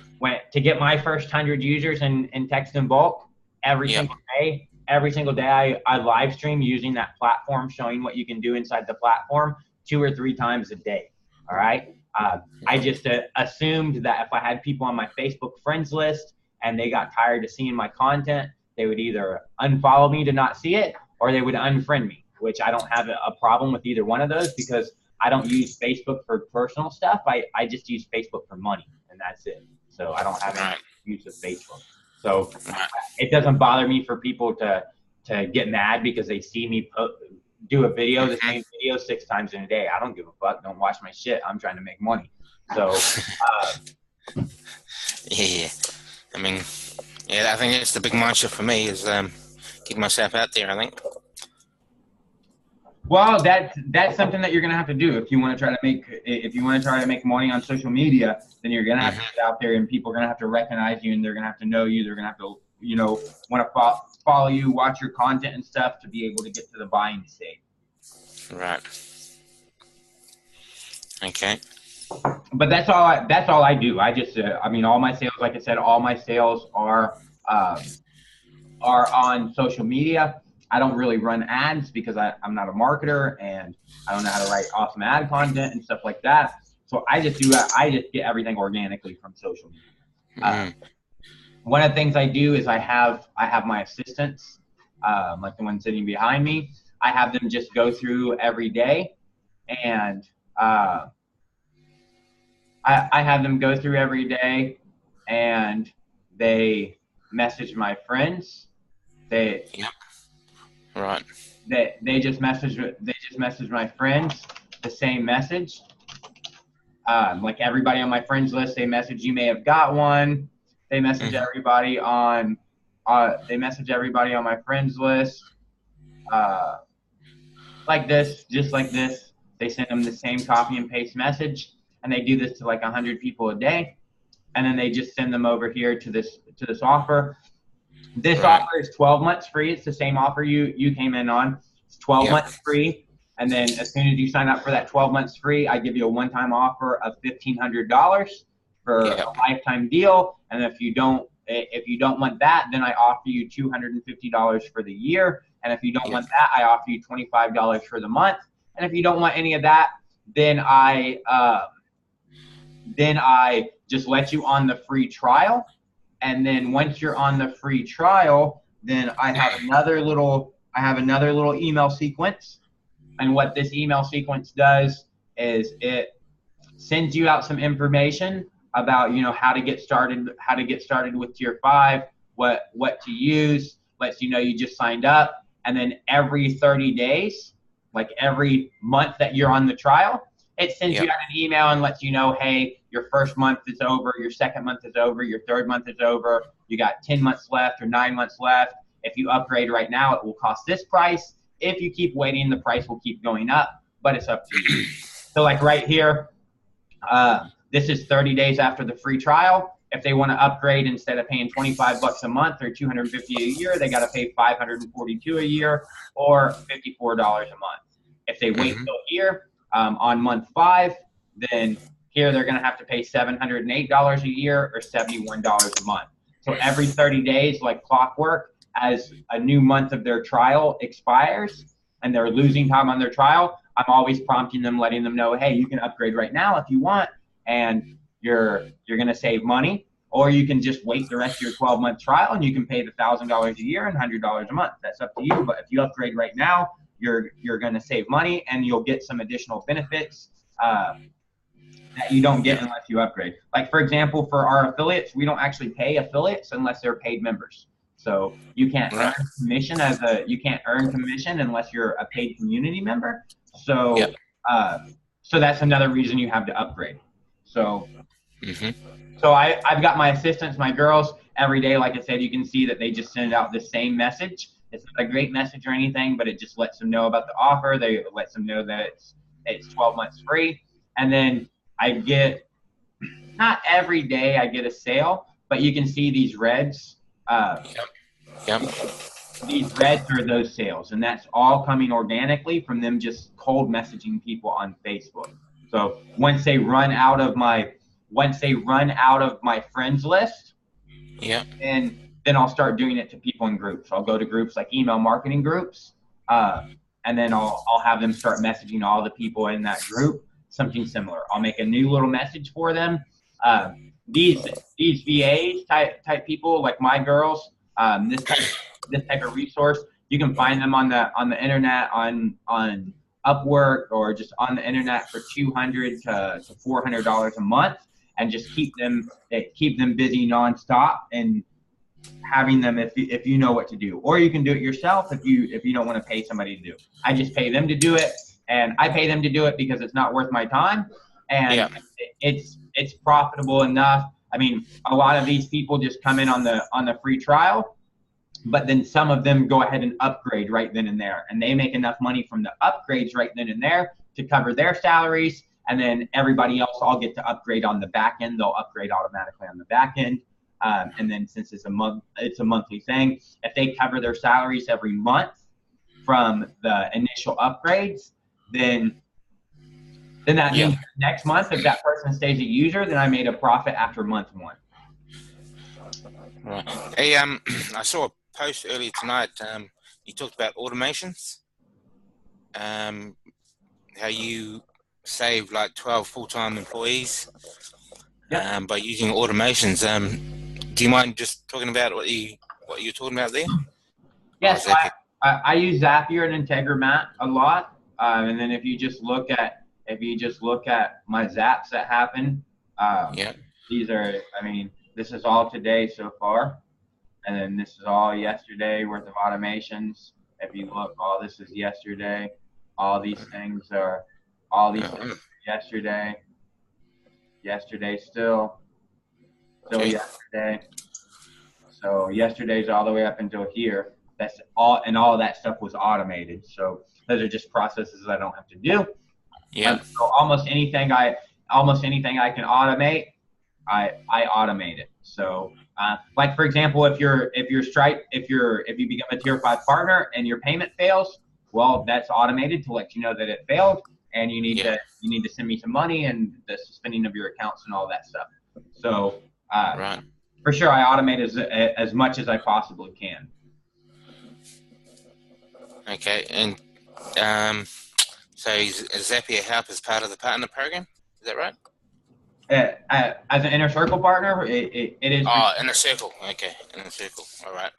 to get my first 100 users in text in bulk every single day. I live stream using that platform, showing what you can do inside the platform 2 or 3 times a day. All right. I just assumed that if I had people on my Facebook friends list and they got tired of seeing my content, they would either unfollow me to not see it, or they would unfriend me, which I don't have a problem with either one of those, because I don't use Facebook for personal stuff. I just use Facebook for money, and that's it. So I don't have any use of Facebook. So it doesn't bother me for people to get mad because they see me do a video, the same video 6 times in a day. I don't give a fuck. Don't watch my shit. I'm trying to make money. So I mean, I think it's the big mantra for me is keep myself out there, I think. Well, that's something that you're gonna have to do if you want to try to make money on social media. Then you're gonna have to get out there, and people are gonna have to recognize you, and they're gonna have to know you. They're gonna have to want to follow you, watch your content and stuff to be able to get to the buying stage. Right. Okay. But that's all I do. I just all my sales, like I said, all my sales are are on social media. I don't really run ads because I'm not a marketer and I don't know how to write awesome ad content and stuff like that. So I just get everything organically from social media. One of the things I do is I have my assistants, like the one sitting behind me. I have them just go through every day, and I have them go through every day, and they message my friends. They just message my friends the same message. Like everybody on my friends list, they message you may have got one. They message everybody on my friends list. Like this, just like this. They send them the same copy and paste message, and they do this to like 100 people a day, and then they just send them over here to this offer. This offer is 12 months free. It's the same offer you came in on. It's 12 months free, and then as soon as you sign up for that 12 months free, I give you a one-time offer of $1,500 for a lifetime deal. And if you don't want that, then I offer you $250 for the year. And if you don't want that, I offer you $25 for the month. And if you don't want any of that, then I just let you on the free trial. And then once you're on the free trial, then I have another little email sequence. And what this email sequence does is it sends you out some information about, how to get started with Tier 5, what to use, lets you know you just signed up. And then every 30 days, like every month that you're on the trial, it sends you out an email and lets you know, hey, your first month is over, your second month is over, your third month is over, you got 10 months left or 9 months left. If you upgrade right now, it will cost this price. If you keep waiting, the price will keep going up, but it's up to you. So like right here, this is 30 days after the free trial. If they want to upgrade, instead of paying $25 a month or $250 a year, they got to pay $542 a year or $54 a month. If they wait till here, on month 5, then here they're going to have to pay $708 a year or $71 a month. So every 30 days, like clockwork, as a new month of their trial expires and they're losing time on their trial, I'm always prompting them, letting them know, hey, you can upgrade right now if you want, and you're going to save money, or you can just wait the rest of your 12-month trial and you can pay the $1,000 a year and $100 a month. That's up to you. But if you upgrade right now, you're going to save money and you'll get some additional benefits that you don't get unless you upgrade. Like, for example, for our affiliates, we don't actually pay affiliates unless they're paid members. So you can't earn commission unless you're a paid community member. So so that's another reason you have to upgrade. So so I've got my assistants, my girls, every day. Like I said, you can see that they just send out the same message. It's not a great message or anything, but it just lets them know about the offer. They lets them know that it's 12 months free. And then I get, not every day I get a sale, but you can see these reds. These reds are those sales, and that's all coming organically from them just cold messaging people on Facebook. So once they run out of my friends list, and then I'll start doing it to people in groups. I'll go to groups like email marketing groups, and then I'll have them start messaging all the people in that group something similar. I'll make a new little message for them. These VAs type people, like my girls, this type of resource, you can find them on the internet, on Upwork, or just on the internet for $200 to $400 a month, and just keep them busy nonstop and having them if you know what to do. Or you can do it yourself if you don't want to pay somebody to do it. I just pay them to do it, and I pay them to do it because it's not worth my time, and it's profitable enough. I mean, a lot of these people just come in on the free trial, but then some of them go ahead and upgrade right then and there, and they make enough money from the upgrades right then and there to cover their salaries, and then everybody else all get to upgrade on the back end. They'll upgrade automatically on the back end, and then since it's a monthly thing, if they cover their salaries every month from the initial upgrades, then that means next month, if that person stays a user, then I made a profit after month 1. Right. Hey, I saw post earlier tonight, you talked about automations. How you save like 12 full-time employees by using automations. Do you mind just talking about what you're talking about there? Yes, I use Zapier and Integromat a lot, and then if you just look at my Zaps that happen, these are, I mean, this is all today so far, and then this is all yesterday worth of automations. If you look, all this is yesterday. All these things are yesterday. Yesterday still yesterday. So yesterday's all the way up until here. That's all, and all of that stuff was automated. So those are just processes I don't have to do. Yeah. So almost anything I can automate, I automate it. So like for example, if you become a tier 5 partner and your payment fails, well, that's automated to let you know that it failed, and you need to send me some money and the suspending of your accounts and all that stuff. So for sure, I automate as much as I possibly can. Okay, and so is Zapier Help as part of the partner program? Is that right? As an Inner Circle partner, it is. Oh, Inner Circle. Okay, Inner Circle. All right.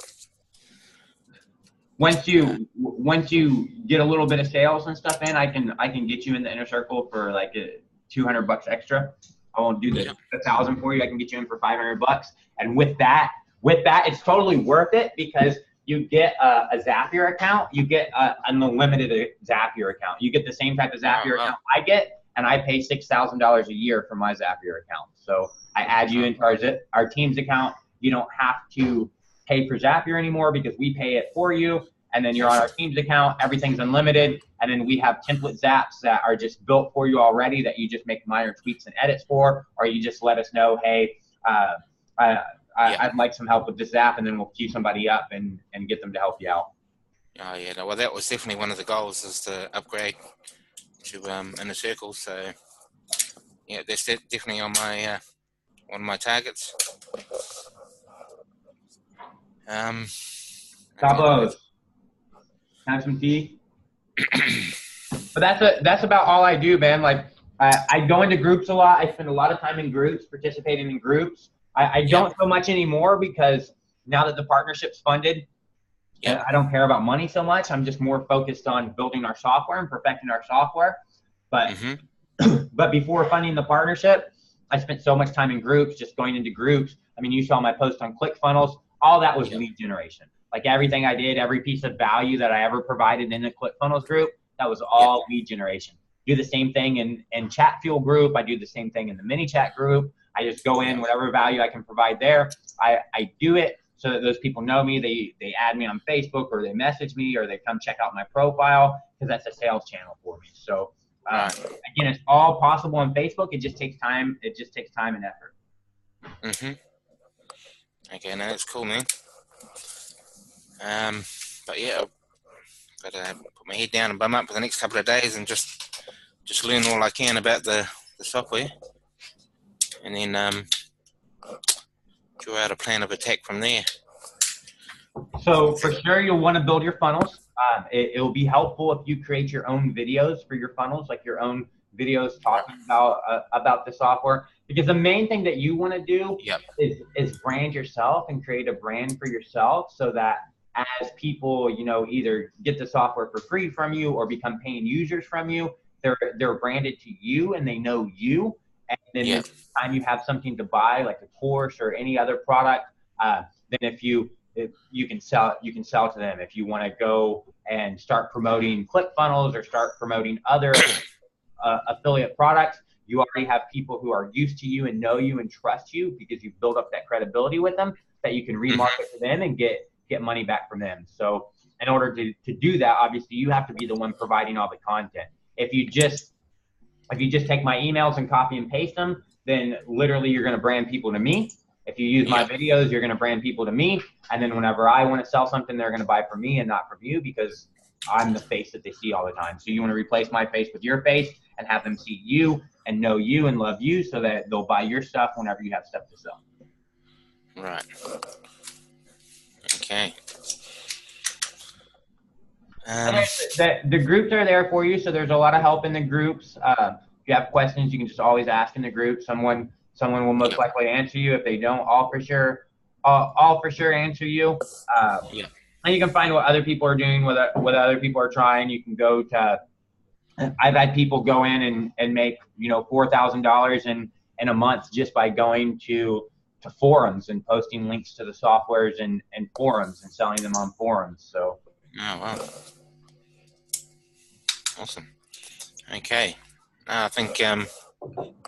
Once you get a little bit of sales and stuff in, I can get you in the Inner Circle for like $200 extra. I won't do the 1,000 for you. I can get you in for $500, and with that, it's totally worth it because you get a Zapier account, you get an unlimited Zapier account. You get the same type of Zapier account I get, and I pay $6,000 a year for my Zapier account. So I add you into our team's account. You don't have to pay for Zapier anymore because we pay it for you. And then you're on our team's account, everything's unlimited. And then we have template Zaps that are just built for you already that you just make minor tweaks and edits for, or you just let us know, hey, I'd like some help with this Zap, and then we'll queue somebody up and get them to help you out. Oh yeah, well that was definitely one of the goals, is to upgrade to Inner Circle. So yeah, that's definitely on my one of my targets. Tablos. Have some tea. But that's about all I do, man. Like I go into groups a lot. I spend a lot of time in groups, participating in groups. I don't so much anymore because now that the partnership's funded, I don't care about money so much. I'm just more focused on building our software and perfecting our software. But but before funding the partnership, I spent so much time in groups, just going into groups. I mean, you saw my post on ClickFunnels. All that was lead generation. Like everything I did, every piece of value that I ever provided in the ClickFunnels group, that was all lead generation. Do the same thing in Chat Fuel group. I do the same thing in the mini chat group. I just go in, whatever value I can provide there, I do it so that those people know me. They add me on Facebook, or they message me, or they come check out my profile, because that's a sales channel for me. So again, it's all possible on Facebook. It just takes time. It just takes time and effort. Okay, now that's cool, man. But yeah, I've got to put my head down and bum up for the next couple of days and just learn all I can about the software, and then draw out a plan of attack from there. So for sure, you'll want to build your funnels. It will be helpful if you create your own videos for your funnels, like your own videos talking about the software. Because the main thing that you want to do is brand yourself and create a brand for yourself, so that as people, either get the software for free from you or become paying users from you, they're branded to you and they know you. And then the time you have something to buy, like a course or any other product, then if you can sell to them. If you want to go and start promoting ClickFunnels or start promoting other affiliate products, you already have people who are used to you and know you and trust you, because you've built up that credibility with them, that you can remarket to them and get money back from them. So in order to do that, obviously you have to be the one providing all the content. If you just take my emails and copy and paste them, then literally you're going to brand people to me. If you use my videos, you're going to brand people to me. And then whenever I want to sell something, they're going to buy from me and not from you, because I'm the face that they see all the time. So you want to replace my face with your face and have them see you and know you and love you, so that they'll buy your stuff whenever you have stuff to sell. Right. Okay. The groups are there for you, so there's a lot of help in the groups. If you have questions, you can just always ask in the group. Someone will most likely answer you. If they don't, I'll for sure answer you. And you can find what other people are doing, what other people are trying. You can go to. I've had people go in and make $4,000 in a month just by going to forums and posting links to the softwares and forums and selling them on forums. So. Oh wow! Awesome. Okay. I think I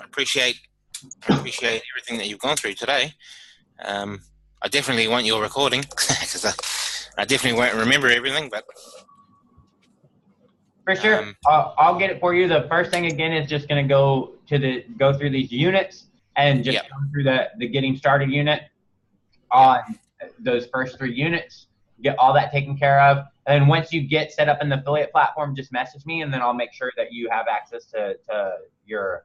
appreciate everything that you've gone through today. I definitely want your recording because I definitely won't remember everything, but for sure, I'll get it for you. The first thing again is just going to go through these units and just go through the getting started unit on those first 3 units. Get all that taken care of, and then once you get set up in the affiliate platform, just message me, and then I'll make sure that you have access to your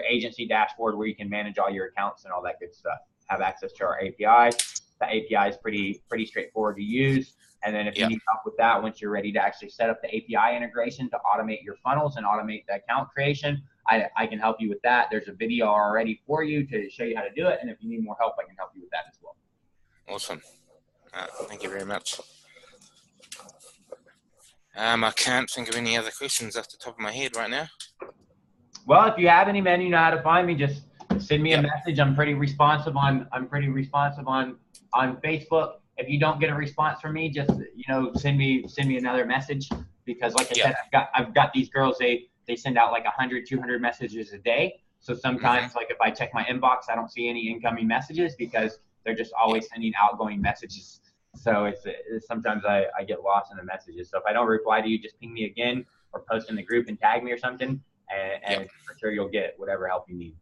agency dashboard where you can manage all your accounts and all that good stuff. Have access to our API. The API is pretty straightforward to use. And then if you need help with that, once you're ready to actually set up the API integration to automate your funnels and automate the account creation, I can help you with that. There's a video already for you to show you how to do it. And if you need more help, I can help you with that as well. Awesome. Thank you very much. I can't think of any other questions off the top of my head right now. Well, if you have any, man, you know how to find me. Just send me a message. I'm pretty responsive on Facebook. If you don't get a response from me, just send me another message, because like I said, I've got these girls, they send out like 100, 200 messages a day. So sometimes like if I check my inbox, I don't see any incoming messages because they're just always sending outgoing messages. So it's sometimes I get lost in the messages. So if I don't reply to you, just ping me again or post in the group and tag me or something, and for sure you'll get whatever help you need.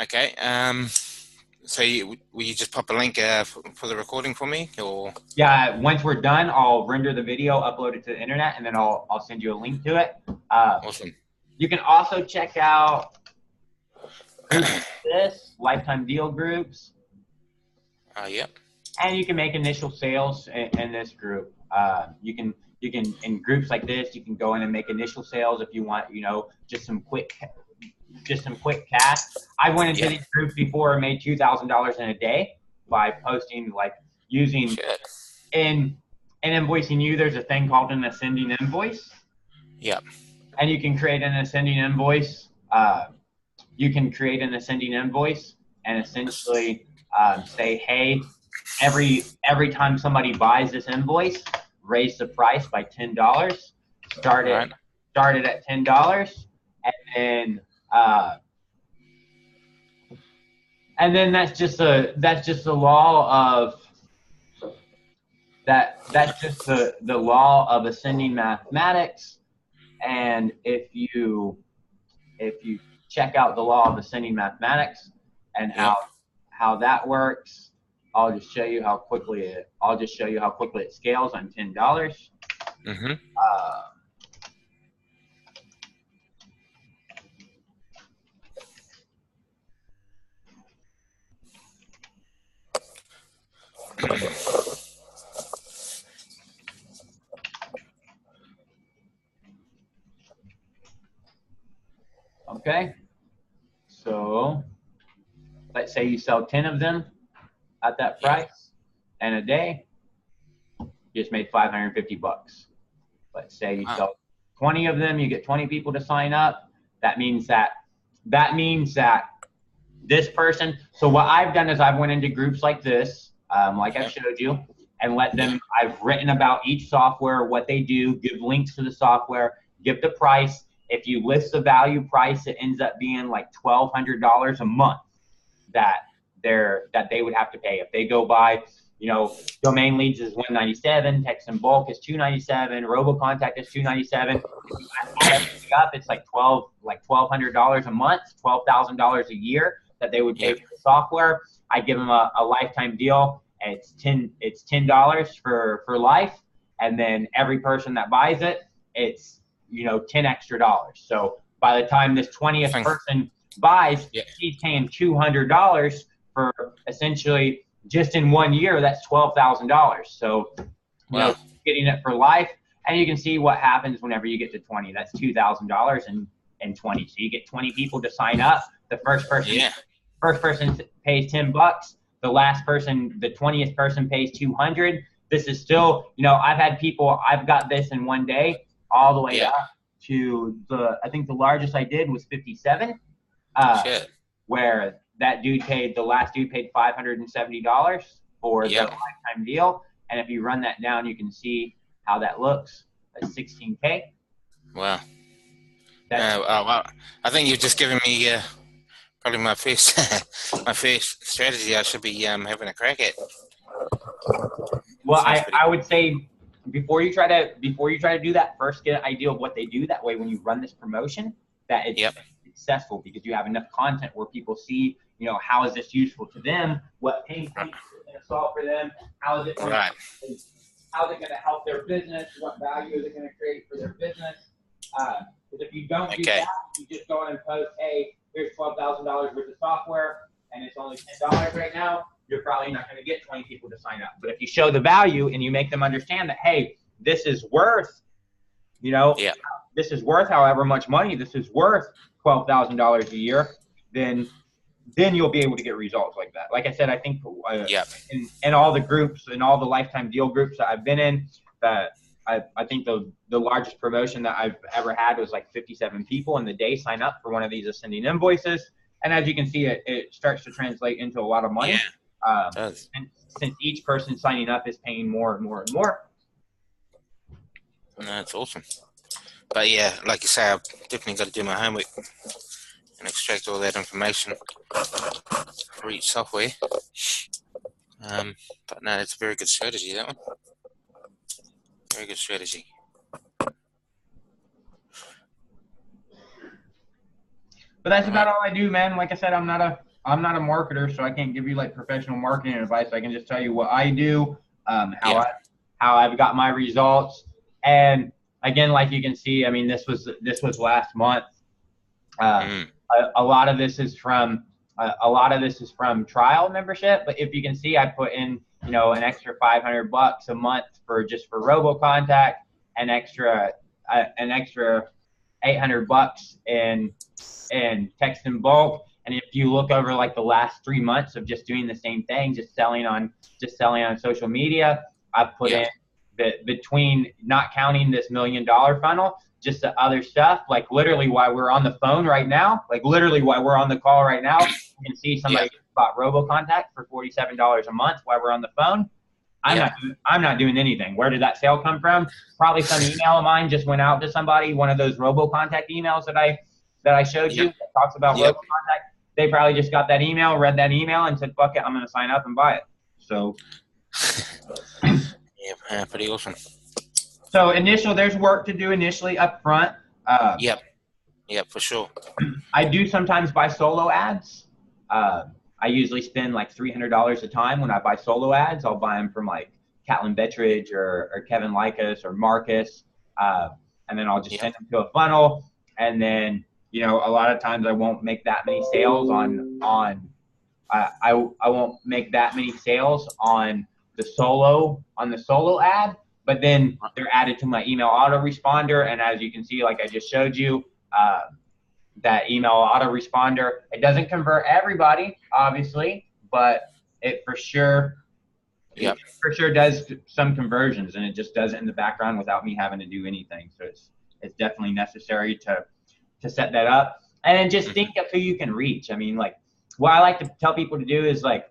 Okay. So will you just pop a link for the recording for me, or? Yeah, once we're done, I'll render the video, upload it to the internet, and then I'll send you a link to it. Awesome. You can also check out this lifetime deal groups. Yep. And you can make initial sales in this group. You can in groups like this, you can go in and make initial sales if you want, just some quick cash. I went into these groups before and made $2,000 in a day by posting, like using in Invoicing You. There's a thing called an ascending invoice. Yep. And you can create an ascending invoice. You can create an ascending invoice and essentially say, hey, every time somebody buys this invoice, raise the price by $10. Start it at $10, and then that's just the law of that's just the law of ascending mathematics. And if you check out the law of ascending mathematics and how that works, I'll just show you how quickly it scales on $10. Mm-hmm. Okay, so let's say you sell 10 of them at that price, and a day, you just made 550 bucks. Let's say you sell 20 of them, you get 20 people to sign up. That means that this person. So what I've done is I've went into groups like this, like I showed you, and let them. I've written about each software, what they do, give links to the software, give the price. If you list the value price, it ends up being like $1,200 a month that they would have to pay. If they go by, domain leads is $197, text and bulk is $297, RoboContact is $297. Add everything up, it's like $1,200 a month, $12,000 a year that they would pay for the software. I give them a lifetime deal, and it's $10 for life, and then every person that buys it, it's $10 extra. So by the time this 20th person buys, he's paying $200 for essentially just in 1 year. That's $12,000. So getting it for life, And you can see what happens whenever you get to 20. That's $2,000 in 20. So you get 20 people to sign up. The first person pays $10. The last person, the 20th person pays 200. This is still, you know, I've got this in one day all the way up to I think the largest I did was 57. Where the last dude paid $570 for the lifetime deal. And if you run that down, you can see how that looks. That's 16K. Wow. Well, I think you've just given me probably my first my first strategy I should be having a crack at. Well, I would say before you try to do that, first get an idea of what they do. That way, when you run this promotion, that it's successful because you have enough content where people see, you know, how is this useful to them? What pain points is it going to solve for them? How is it going to help their business? What value is it going to create for their business? Because if you don't do that, you just go in and post, hey, here's $12,000 worth of software, and it's only $10 right now, you're probably not going to get 20 people to sign up. But if you show the value and you make them understand that, hey, this is worth, you know, this is worth however much money, this is worth $12,000 a year, then you'll be able to get results like that. Like I said, I think in all the groups, in all the lifetime deal groups that I've been in, that I think the largest promotion that I've ever had was like 57 people in the day sign up for one of these ascending invoices. And as you can see, it starts to translate into a lot of money. It does. And since each person signing up is paying more and more and more. That's awesome. But yeah, like you say, I've definitely got to do my homework and extract all that information for each software. But no, it's a very good strategy, that one. Very good strategy. But that's about all I do, man. Like I said, I'm not a marketer, so I can't give you like professional marketing advice. I can just tell you what I do, how I've got my results. And again, like you can see, I mean, this was last month. A lot of this is from trial membership. But if you can see, I put in, you know, an extra $500 a month for robo contact, an extra $800 in text in bulk. And if you look over like the last 3 months of just doing the same thing, just selling on social media, I've put in between not counting this $1 million funnel, just the other stuff, like literally while we're on the phone right now, like literally while we're on the call right now, you can see somebody bought RoboContact for $47 a month while we're on the phone. I'm not doing anything. Where did that sale come from? Probably some email of mine just went out to somebody, one of those RoboContact emails that I showed you that talks about RoboContact. They probably just got that email, read that email, and said, fuck it, I'm going to sign up and buy it. So. Yeah, pretty awesome. So there's work to do initially up front. Yep, for sure. I do sometimes buy solo ads. I usually spend like $300 a time when I buy solo ads. I'll buy them from like Catlin Bettridge or Kevin Likas or Marcus. And then I'll just send them to a funnel. And then, you know, a lot of times I won't make that many sales I won't make that many sales on the solo ad, but then they're added to my email autoresponder. And as you can see, like I just showed you, that email autoresponder, it doesn't convert everybody, obviously, but it for sure does some conversions, and it just does it in the background without me having to do anything. So it's definitely necessary to set that up. And then just think of who you can reach. I mean, like, what I like to tell people to do is like,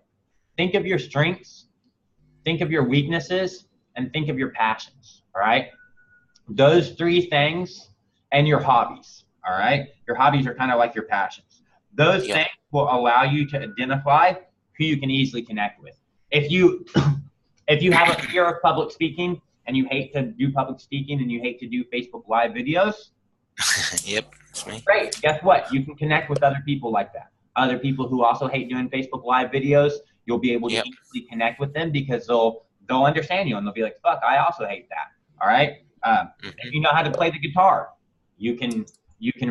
think of your strengths, think of your weaknesses, and think of your passions, all right? Those three things, and your hobbies, all right? Your hobbies are kind of like your passions. Those things will allow you to identify who you can easily connect with. If you have a fear of public speaking and you hate to do public speaking and you hate to do Facebook Live videos, that's me. Great. Guess what? You can connect with other people like that. Other people who also hate doing Facebook Live videos, you'll be able to easily connect with them because they'll understand you and they'll be like, fuck, I also hate that. All right. If you know how to play the guitar, you can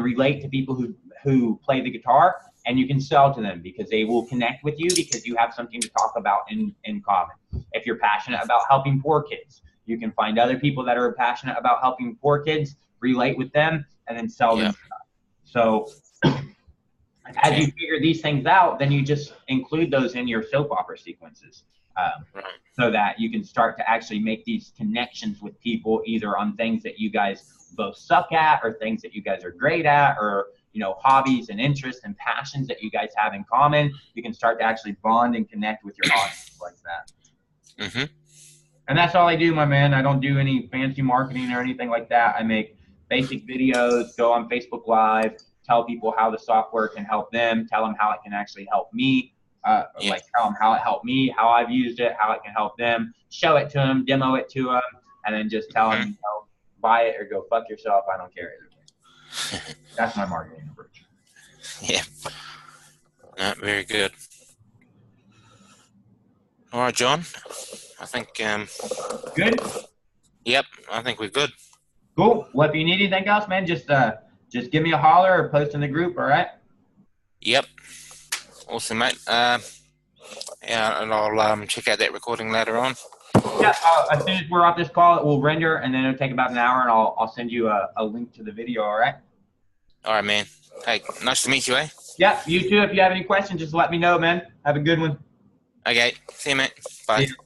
relate to people who play the guitar, and you can sell to them because they will connect with you because you have something to talk about in common. If you're passionate about helping poor kids, You can find other people that are passionate about helping poor kids, relate with them, and then sell them stuff. So as you figure these things out, then you just include those in your soap opera sequences. So that you can start to actually make these connections with people, either on things that you guys both suck at, or things that you guys are great at, or hobbies and interests and passions that you guys have in common. You can start to actually bond and connect with your audience like that. And that's all I do, my man. I don't do any fancy marketing or anything like that. I make basic videos, go on Facebook Live, tell people how the software can help them, tell them how it can actually help me. Like tell them how it helped me, how I've used it, how it can help them, show it to them, demo it to them, and then just tell them, buy it or go fuck yourself. I don't care either way. That's my marketing approach. Yeah. Very good. All right, John. I think. Good? Yep, I think we're good. Cool. Well, if you need anything else, man, just give me a holler or post in the group, all right? Yep. Awesome, mate. Yeah, and I'll check out that recording later on. Yeah, as soon as we're off this call, it will render, and then it'll take about an hour, and I'll send you a link to the video, all right? All right, man. Hey, nice to meet you, eh? Yeah, you too. If you have any questions, just let me know, man. Have a good one. Okay. See you, mate. Bye. See you.